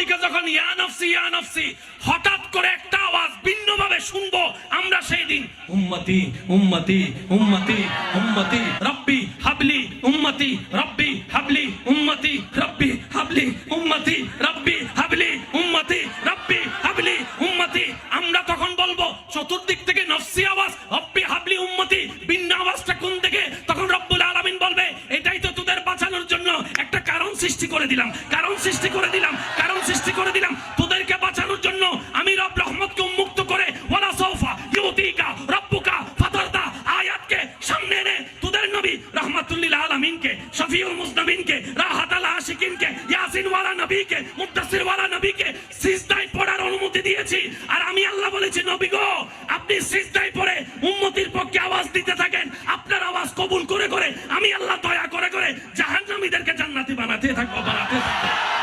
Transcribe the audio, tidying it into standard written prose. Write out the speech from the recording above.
দিকে যখন ইয়া নফসি হঠাৎ করে একটা আওয়াজ ভিন্নভাবে শুনবো আমরা, সেই দিন উম্মতি উম্মতি উম্মতি উম্মতি রব্বি হাবলি উম্মতি রব্বি হাবলি উম্মতি রব্বি হাবলি উম্মতি রব্বি হাবলি উম্মতি রব্বি হাবলি উম্মতি। আমরা তখন বলবো চতুর্দিক থেকে নফসি আওয়াজ, রব্বি হাবলি উম্মতি, ভিন্ন আওয়াজটা কোন দিকে? তখন রব্বুল আলামিন বলবে এটাই তো তোদের বাঁচানোর জন্য একটা কারণ সৃষ্টি করে দিলাম, কারণ সৃষ্টি করে দিলাম, কারণ সৃষ্টি করে দিলাম। তোদেরকে বাঁচানোর জন্য আমি রব রহমতকে উন্মুক্ত করে ওয়ালা সাউফা ইউতিকা রাব্বুকা ফাতারদা আয়াতকে সামনে এনে তোদের নবী রাহমাতুল্লিল আলামিনকে, শফিউল মুজনবিনকে, রাহাতাল আশিকিনকে, ইয়াসিন ওয়ালা নবীকে, মুদ্দাসসির ওয়ালা নবীকে সিজদায় পড়ার অনুমতি দিয়েছি। আর আমি আল্লাহ বলেছি নবী গো আপনি সিজদায় পড়ে উম্মতির পক্ষে আওয়াজ দিতে থাকেন, আপনার আওয়াজ কবুল করে করে আমি আল্লাহ দয়া করে করে জাহান্নামীদেরকে জান্নাতি বানাতে থাকবো, বানাতে থাকবো।